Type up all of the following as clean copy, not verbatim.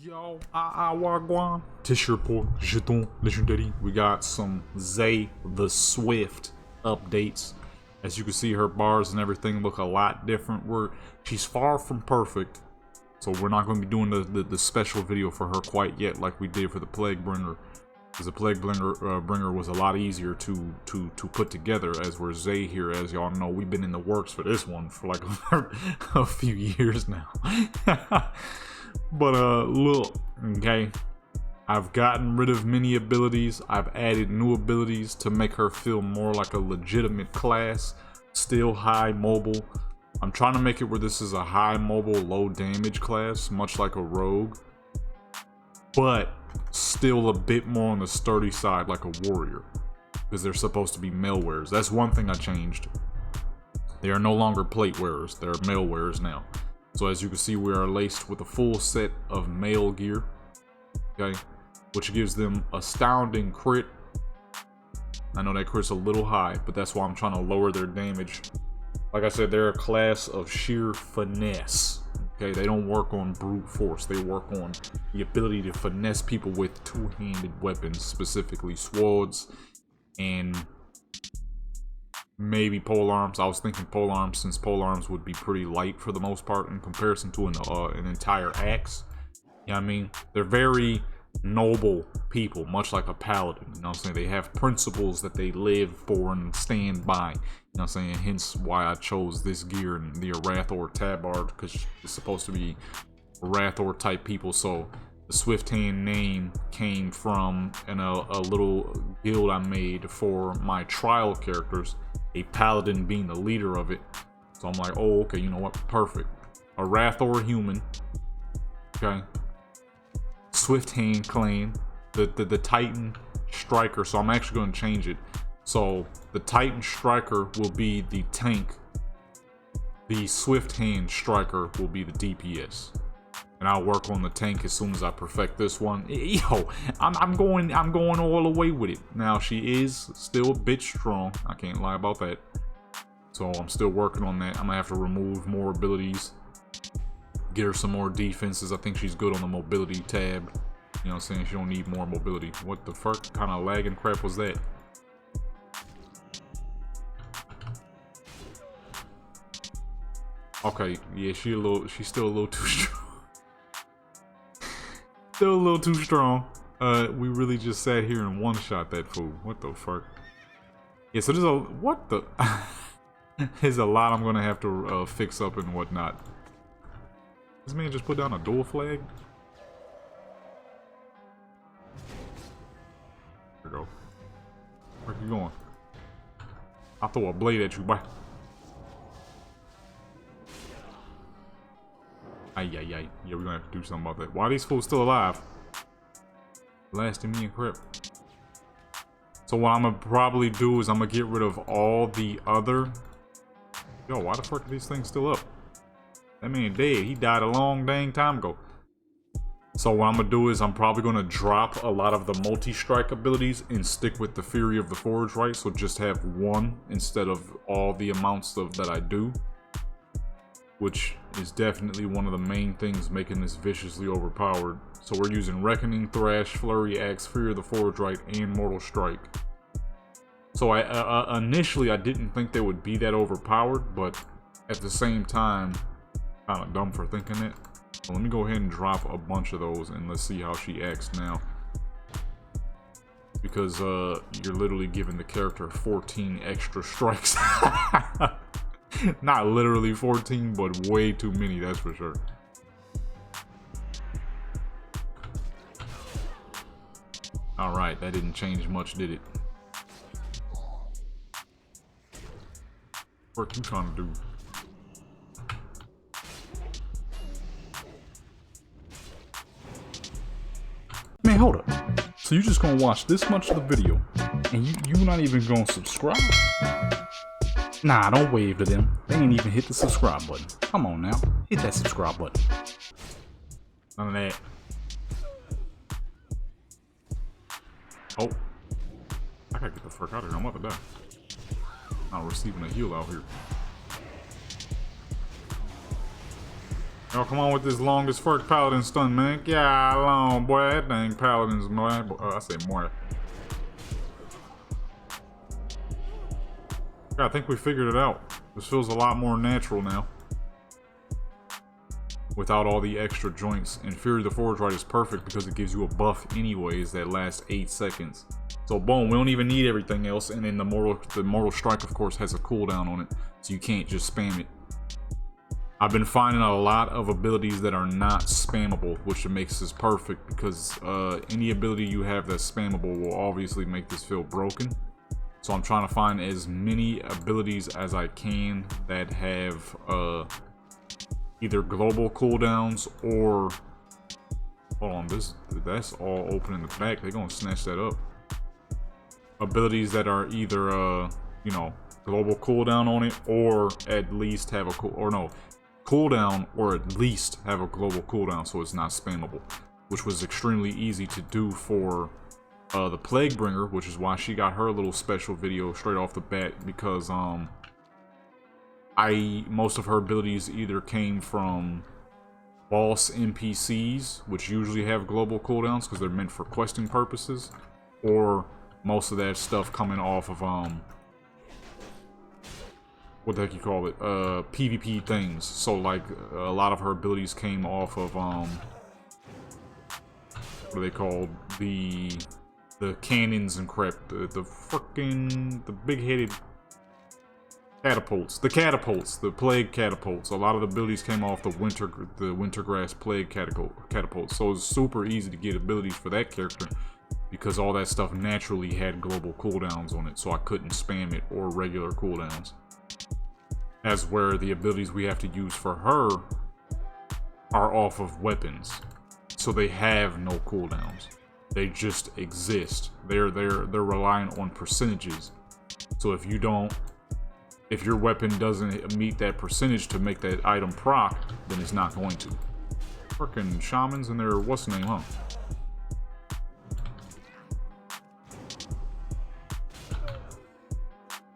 Yo, Wagwan. Tissue report, jeton, legendary. We got some ZAE the Swift updates. As you can see, her bars and everything look a lot different. She's far from perfect, so we're not going to be doing the special video for her quite yet, like we did for the Plague Bringer, because the Plague Bringer was a lot easier to put together. As we're ZAE here, as y'all know, we've been in the works for this one for like a few years now. But look, okay, I've gotten rid of many abilities. I've added new abilities to make her feel more like a legitimate class. Still high mobile. I'm trying to make it where this is a high mobile, low damage class, much like a rogue, but still a bit more on the sturdy side, like a warrior, because they're supposed to be mail wearers. That's one thing I changed. They are no longer plate wearers, they're mail wearers now. So as you can see, we are laced with a full set of mail gear, okay, which gives them astounding crit. I know that crit's a little high, but that's why I'm trying to lower their damage. Like I said, they're a class of sheer finesse, okay? They don't work on brute force. They work on the ability to finesse people with two-handed weapons, specifically swords and maybe polearms. I was thinking polearms, since polearms would be pretty light for the most part in comparison to an entire axe. You know what I mean? They're very noble people, much like a paladin. You know what I'm saying? They have principles that they live for and stand by. You know what I'm saying? Hence why I chose this gear and the Arathor tabard, because it's supposed to be Arathor type people. So the Swifthand name came from a little guild I made for my trial characters, a paladin being the leader of it. So I'm like, oh, okay, you know what? Perfect. Arathor human. Okay. Swifthand clan. The Titan striker. So I'm actually going to change it. So the Titan striker will be the tank. The Swifthand striker will be the DPS. And I'll work on the tank as soon as I perfect this one. Yo, I'm going all the way with it. Now she is still a bit strong. I can't lie about that. So I'm still working on that. I'm gonna have to remove more abilities, get her some more defenses. I think she's good on the mobility tab. You know what I'm saying? She don't need more mobility. What the fuck kind of lagging crap was that? Okay, yeah, she's still a little too strong. Still a little too strong. We really just sat here and one-shot that fool. What the fuck? Yeah, so there's a... What the... There's a lot I'm gonna have to fix up and whatnot. This man just put down a dual flag? There we go. Where you going? I'll throw a blade at you, bye. Ay. Yeah, we're gonna have to do something about that. Why are these fools still alive? Blasting me and crap. So what I'm gonna probably do is I'm gonna get rid of all the other... Yo, why the fuck are these things still up? That man dead. He died a long dang time ago. So what I'm gonna do is I'm probably gonna drop a lot of the multi-strike abilities and stick with the Fury of the Forge, right? So just have one instead of all the amounts that I do. Which is definitely one of the main things making this viciously overpowered. So we're using Reckoning, Thrash, Flurry, Axe, Fury of the Forge, right, and Mortal Strike. So initially I didn't think they would be that overpowered, but at the same time, kind of dumb for thinking it. So let me go ahead and drop a bunch of those and let's see how she acts now. Because you're literally giving the character 14 extra strikes. Not literally 14, but way too many, that's for sure. Alright, that didn't change much, did it? What you trying to do? Man, hold up. So you just gonna watch this much of the video, and you not even gonna subscribe? Nah, don't wave to them. They ain't even hit the subscribe button. Come on now. Hit that subscribe button. None of that. Oh. I gotta get the fuck out of here. I'm about to die. I'm receiving a heal out here. Y'all come on with this longest first paladin stun, man. Yeah, long, boy. That dang paladin's boy. I say more. Yeah, I think we figured it out. This feels a lot more natural now. Without all the extra joints. And Fury the Forge Rite is perfect because it gives you a buff anyways that lasts 8 seconds. So boom, we don't even need everything else. And then the Mortal Strike, of course, has a cooldown on it. So you can't just spam it. I've been finding a lot of abilities that are not spammable, which makes this perfect because any ability you have that's spammable will obviously make this feel broken. So I'm trying to find as many abilities as I can that have either global cooldowns or... Hold on, that's all open in the back. They're gonna snatch that up. Abilities that are either, you know, global cooldown on it or at least have a cooldown or at least have a global cooldown so it's not spammable, which was extremely easy to do for the Plaguebringer, which is why she got her little special video straight off the bat, because most of her abilities either came from boss NPCs, which usually have global cooldowns because they're meant for questing purposes, or most of that stuff coming off of what the heck you call it, PvP things. So like a lot of her abilities came off of what are they called, the cannons and crap, the big-headed catapults, the plague catapults. A lot of the abilities came off the wintergrass plague catapults. So it's super easy to get abilities for that character because all that stuff naturally had global cooldowns on it, so I couldn't spam it, or regular cooldowns. As where the abilities we have to use for her are off of weapons, so they have no cooldowns. They just exist. They're reliant on percentages. So if your weapon doesn't meet that percentage to make that item proc, then it's not going to. Frickin' shamans and their what's the name, huh?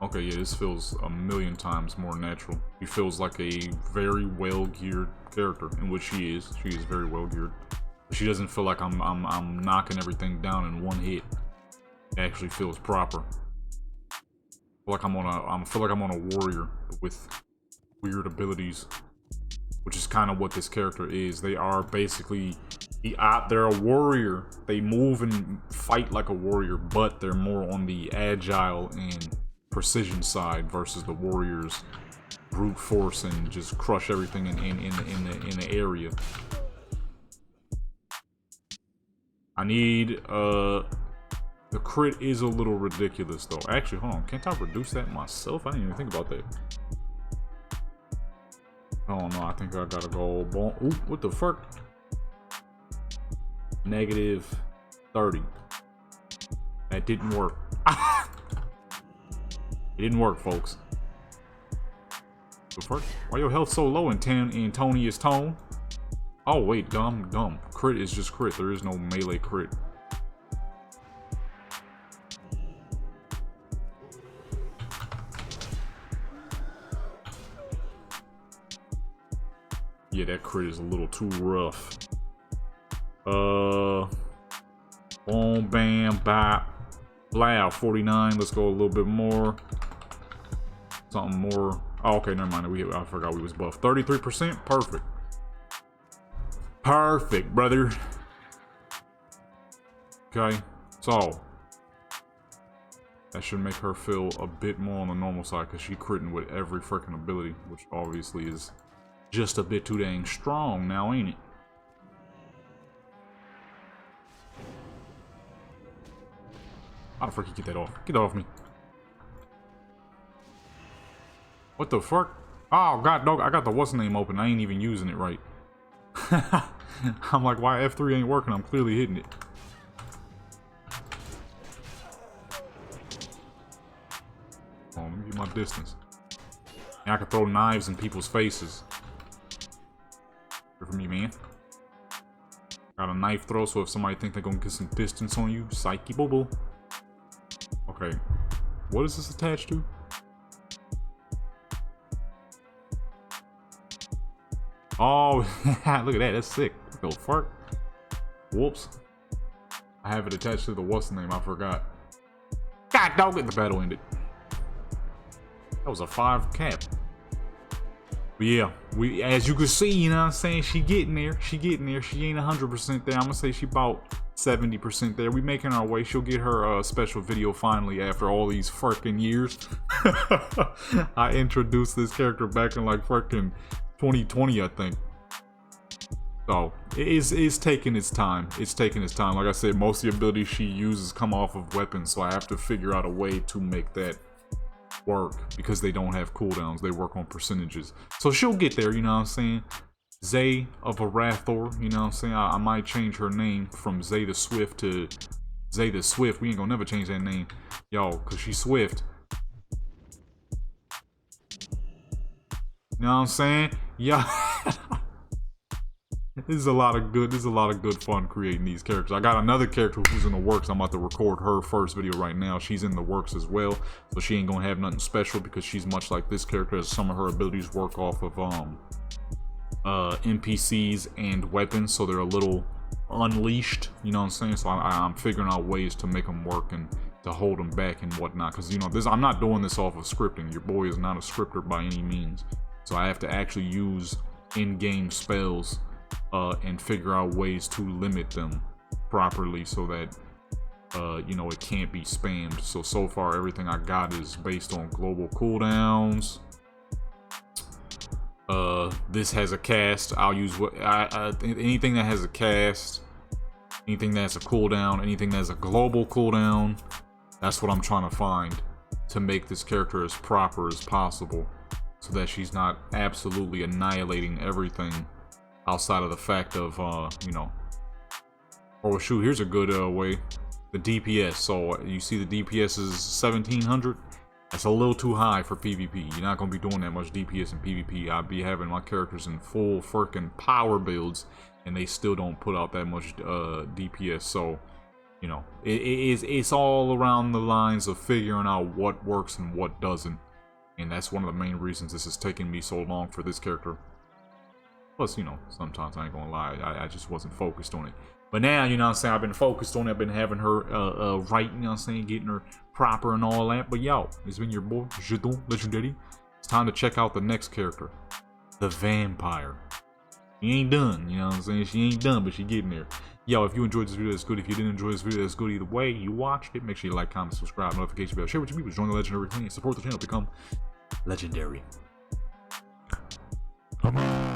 Okay, yeah, this feels a million times more natural. He feels like a very well-geared character, in which she is. She is very well-geared. She doesn't feel like I'm knocking everything down in one hit. It actually feels proper. I feel like I'm on a warrior with weird abilities, which is kind of what this character is. They are basically they're a warrior. They move and fight like a warrior, but they're more on the agile and precision side versus the warriors brute force and just crush everything in the area. I need the crit is a little ridiculous though. Actually, hold on, can't I reduce that myself? I didn't even think about that. Oh no, I think I gotta go Ooh, what the fuck? -30. That didn't work. It didn't work, folks. The fuck? Why your health so low in Antonia's tone? Oh wait, dumb. Crit is just crit. There is no melee crit. Yeah, that crit is a little too rough. Boom, bam, bop. Blow, 49. Let's go a little bit more. Something more. Oh, okay, never mind. I forgot we was buffed. 33%? Perfect. Perfect, brother. Okay, so that should make her feel a bit more on the normal side because she critting with every freaking ability, which obviously is just a bit too dang strong now, ain't it? How the frick you get that off? Get that off me. What the fuck? Oh god, dog, I got the what's name open. I ain't even using it right. I'm like, why F3 ain't working? I'm clearly hitting it. Oh, let me get my distance. And I can throw knives in people's faces. Good for me, man. Got a knife throw, so if somebody think they're gonna get some distance on you, psyche boo boo. Okay, what is this attached to? Oh, look at that. That's sick. What the fuck? Whoops. I have it attached to the what's the name? I forgot. God dog it. The battle ended. That was a 5 cap. But yeah, as you can see, you know what I'm saying, she getting there. She getting there. She ain't 100% there. I'm gonna say she about 70% there. We making our way. She'll get her special video finally after all these fucking years. I introduced this character back in like fucking 2020, I think. So it's taking its time. It's taking its time. Like I said, most of the abilities she uses come off of weapons, so I have to figure out a way to make that work because they don't have cooldowns. They work on percentages. So she'll get there, you know what I'm saying? ZAE of Arathor, you know what I'm saying? I might change her name from ZAE the Swift to ZAE the Swift. We ain't gonna never change that name, yo, cause she's Swift. You know what I'm saying? Yeah. This is a lot of good fun creating these characters. I got another character who's in the works. I'm about to record her first video right now. She's in the works as well, so she ain't gonna have nothing special because she's much like this character, as some of her abilities work off of NPCs and weapons, so they're a little unleashed, you know what I'm saying? So I'm figuring out ways to make them work and to hold them back and whatnot, because you know I'm not doing this off of scripting. Your boy is not a scripter by any means, so I have to actually use in-game spells and figure out ways to limit them properly so that you know, it can't be spammed. So far everything I got is based on global cooldowns. This has a cast. I'll use what anything that has a cast, anything that has a cooldown, anything that has a global cooldown. That's what I'm trying to find to make this character as proper as possible, so that she's not absolutely annihilating everything outside of the fact of you know. Oh shoot, here's a good way. The DPS. So you see the DPS is 1700. That's a little too high for PvP. You're not gonna be doing that much DPS in PvP. I'll be having my characters in full freaking power builds, and they still don't put out that much DPS. So, you know, it's all around the lines of figuring out what works and what doesn't, and that's one of the main reasons this is taking me so long for this character. Plus, you know, sometimes I ain't gonna lie, I just wasn't focused on it. But now, you know what I'm saying, I've been focused on it. I've been having her right, you know what I'm saying, getting her proper and all that. But yo, it's been your boy, Legendary. It's time to check out the next character, the Vampire. She ain't done, you know what I'm saying? She ain't done, but she getting there. Yo, if you enjoyed this video, that's good. If you didn't enjoy this video, that's good. Either way, you watched it. Make sure you like, comment, subscribe, notification bell, share with your people, join the Legendary clan, support the channel, become legendary. Come on.